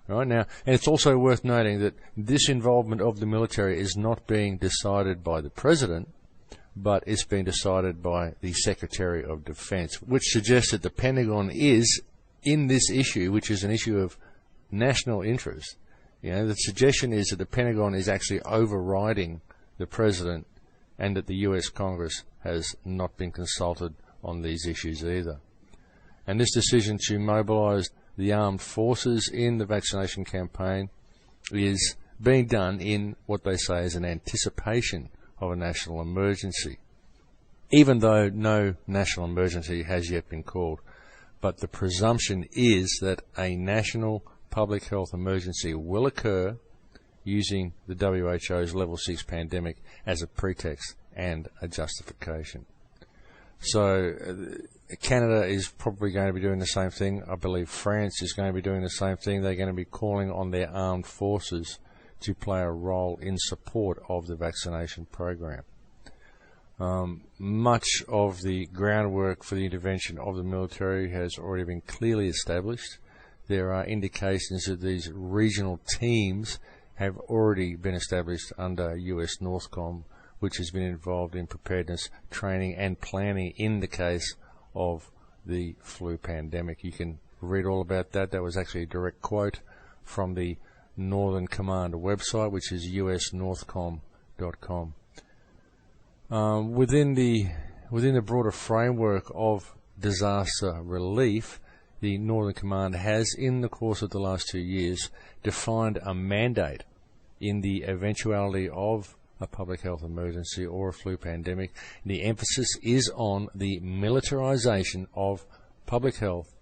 Right now, and it's also worth noting that this involvement of the military is not being decided by the President, but it's being decided by the Secretary of Defense, which suggests that the Pentagon is, in this issue, which is an issue of national interest, the suggestion is that the Pentagon is actually overriding the President and that the US Congress has not been consulted on these issues either. And this decision to mobilize the armed forces in the vaccination campaign is being done in what they say is an anticipation of a national emergency, even though no national emergency has yet been called. But the presumption is that a national public health emergency will occur using the WHO's level 6 pandemic as a pretext and a justification. So Canada is probably going to be doing the same thing. I believe France is going to be doing the same thing. They're going to be calling on their armed forces to play a role in support of the vaccination program. Much of the groundwork for the intervention of the military has already been clearly established. There are indications that these regional teams have already been established under US NORTHCOM, which has been involved in preparedness, training and planning in the case of the flu pandemic. You can read all about that. That was actually a direct quote from the Northern Command website, which is usnorthcom.com. Within the broader framework of disaster relief, the Northern Command has, in the course of the last 2 years, defined a mandate in the eventuality of a public health emergency or a flu pandemic. The emphasis is on the militarization of public health,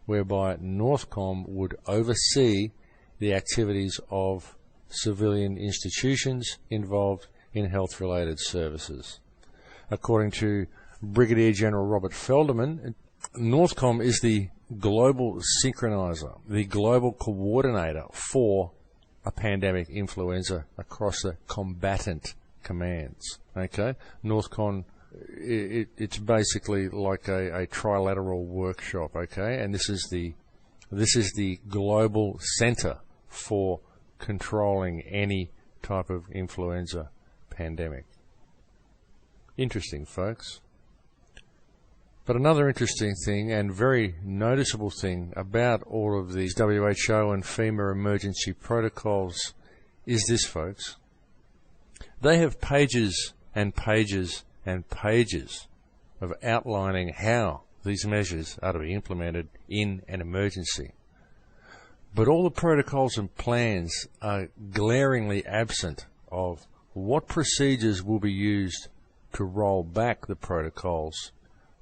whereby NORTHCOM would oversee the activities of civilian institutions involved in health-related services. According to Brigadier General Robert Felderman, NORTHCOM is the global synchronizer, the global coordinator for a pandemic influenza across the combatant commands. Okay, NORTHCOM, it's basically like a trilateral workshop. Okay, and this is the global center for controlling any type of influenza pandemic. Interesting, folks. But another interesting thing and very noticeable thing about all of these WHO and FEMA emergency protocols is this, folks. They have pages and pages and pages of outlining how these measures are to be implemented in an emergency. But all the protocols and plans are glaringly absent of what procedures will be used to roll back the protocols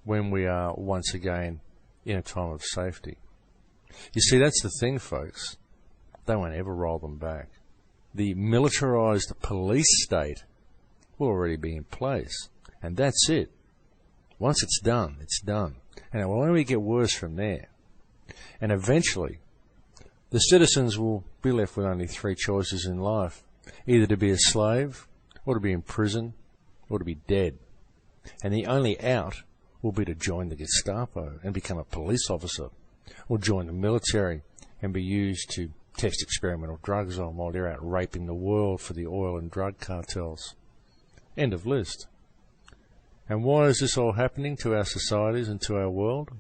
when we are once again in a time of safety. You see, that's the thing, folks. They won't ever roll them back. The militarized police state will already be in place, and that's it. Once it's done, it's done. And it will only get worse from there. And eventually, the citizens will be left with only three choices in life: either to be a slave, or to be in prison, or to be dead. And the only out will be to join the Gestapo and become a police officer, or join the military and be used to test experimental drugs on while they're out raping the world for the oil and drug cartels. End of list. And why is this all happening to our societies and to our world?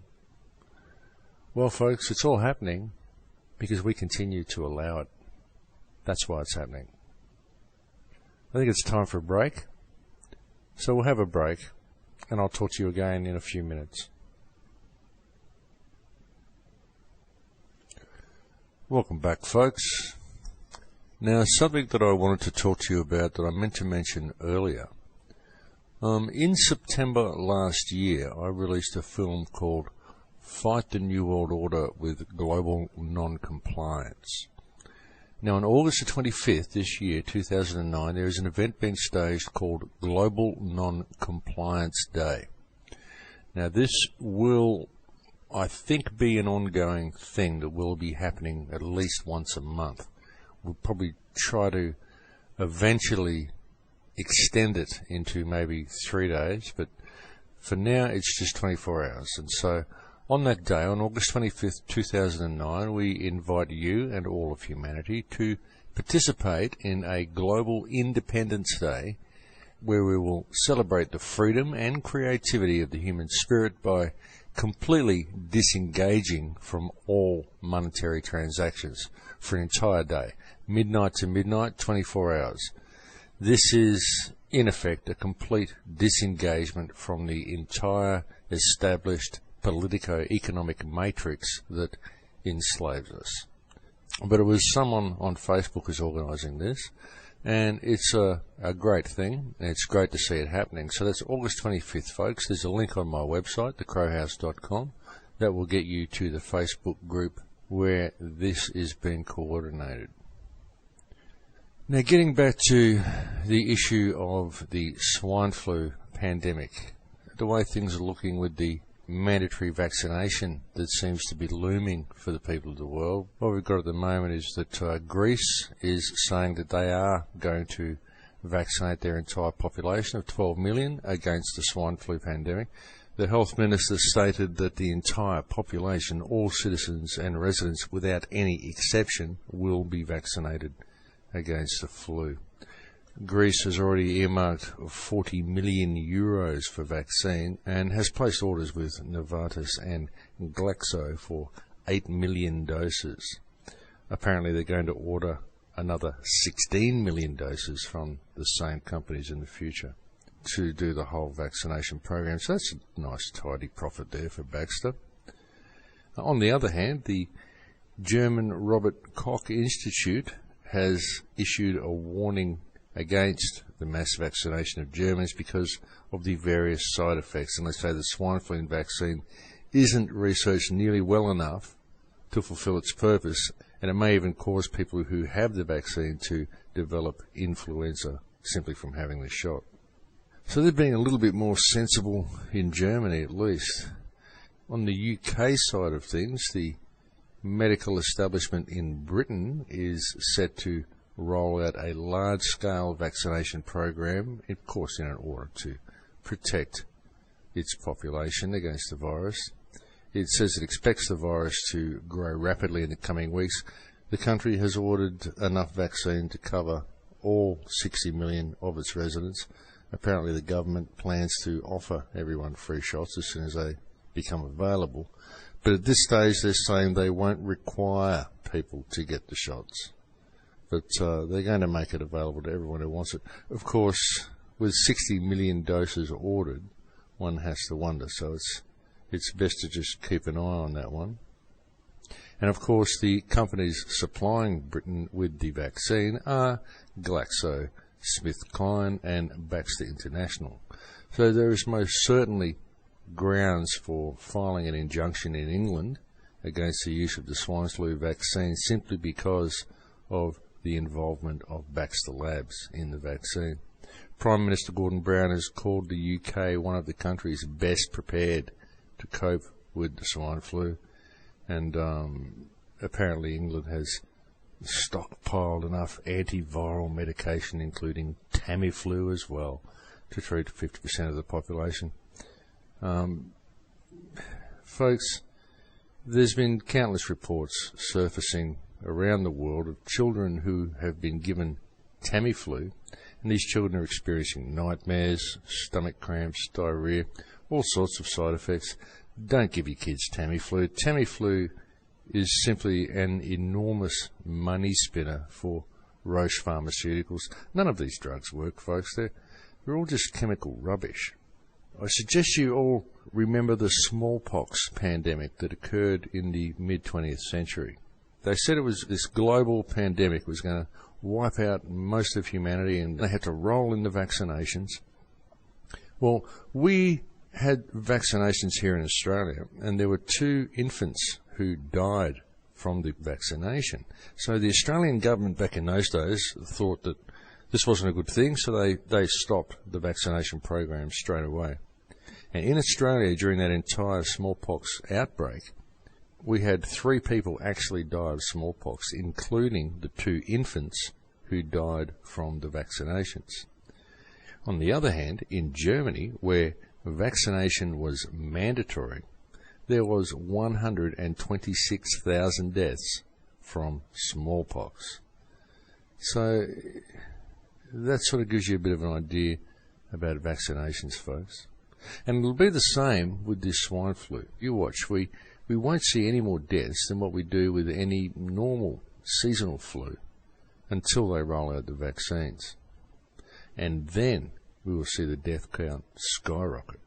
Well, folks, it's all happening because we continue to allow it. That's why it's happening. I think it's time for a break. So we'll have a break, and I'll talk to you again in a few minutes. Welcome back, folks. Now, something that I wanted to talk to you about that I meant to mention earlier. In September last year, I released a film called Fight the New World Order with Global Non-Compliance. Now, on August the 25th this year, 2009, there is an event being staged called Global Non-Compliance Day. Now, this will, I think, be an ongoing thing that will be happening at least once a month. We'll probably try to eventually extend it into maybe 3 days, but for now it's just 24 hours. And so On that day, on August 25th, 2009, we invite you and all of humanity to participate in a global Independence Day where we will celebrate the freedom and creativity of the human spirit by completely disengaging from all monetary transactions for an entire day, midnight to midnight, 24 hours. This is, in effect, a complete disengagement from the entire established politico-economic matrix that enslaves us. But it was someone on Facebook who's organising this, and it's a great thing, and it's great to see it happening. So that's August 25th, folks. There's a link on my website, thecrowhouse.com, that will get you to the Facebook group where this is being coordinated. Now, getting back to the issue of the swine flu pandemic, the way things are looking with the mandatory vaccination that seems to be looming for the people of the world. What we've got at the moment is that Greece is saying that they are going to vaccinate their entire population of 12 million against the swine flu pandemic. The health minister stated that the entire population, all citizens and residents without any exception, will be vaccinated against the flu. Greece has already earmarked 40 million euros for vaccine and has placed orders with Novartis and Glaxo for 8 million doses. Apparently they're going to order another 16 million doses from the same companies in the future to do the whole vaccination program. So that's a nice tidy profit there for Baxter. On the other hand, the German Robert Koch Institute has issued a warning against the mass vaccination of Germans because of the various side effects. And they say the swine flu vaccine isn't researched nearly well enough to fulfill its purpose, and it may even cause people who have the vaccine to develop influenza simply from having the shot. So they're being a little bit more sensible in Germany, at least. On the UK side of things, the medical establishment in Britain is set to roll out a large-scale vaccination program, of course in order to protect its population against the virus. It says it expects the virus to grow rapidly in the coming weeks. The country has ordered enough vaccine to cover all 60 million of its residents. Apparently the government plans to offer everyone free shots as soon as they become available. But at this stage they're saying they won't require people to get the shots. But they're going to make it available to everyone who wants it. Of course, with 60 million doses ordered, one has to wonder. So it's best to just keep an eye on that one. And of course, the companies supplying Britain with the vaccine are GlaxoSmithKline and Baxter International. So there is most certainly grounds for filing an injunction in England against the use of the swine flu vaccine simply because of the involvement of Baxter Labs in the vaccine. Prime Minister Gordon Brown has called the UK one of the countries best prepared to cope with the swine flu, and apparently England has stockpiled enough antiviral medication, including Tamiflu as well, to treat 50% of the population. Folks, there's been countless reports surfacing around the world of children who have been given Tamiflu, and these children are experiencing nightmares, stomach cramps, diarrhea, all sorts of side effects. Don't give your kids Tamiflu. Tamiflu is simply an enormous money spinner for Roche Pharmaceuticals. None of these drugs work, folks. They're all just chemical rubbish. I suggest you all remember the smallpox pandemic that occurred in the mid-20th century. They said it was this global pandemic was going to wipe out most of humanity, and they had to roll in the vaccinations. Well, we had vaccinations here in Australia, and there were 2 infants who died from the vaccination. So the Australian government back in those days thought that this wasn't a good thing, so they stopped the vaccination program straight away. And in Australia, during that entire smallpox outbreak, we had 3 people actually die of smallpox, including the 2 infants who died from the vaccinations. On the other hand, in Germany, where vaccination was mandatory, there was 126,000 deaths from smallpox. So that sort of gives you a bit of an idea about vaccinations, folks. And it'll be the same with this swine flu. You watch, we won't see any more deaths than what we do with any normal seasonal flu until they roll out the vaccines. And then we will see the death count skyrocket.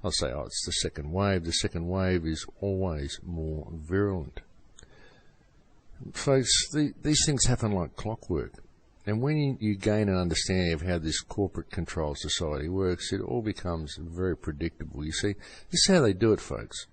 I'll say, it's the second wave. The second wave is always more virulent. Folks, these things happen like clockwork. And when you gain an understanding of how this corporate controlled society works, it all becomes very predictable. You see, this is how they do it, folks.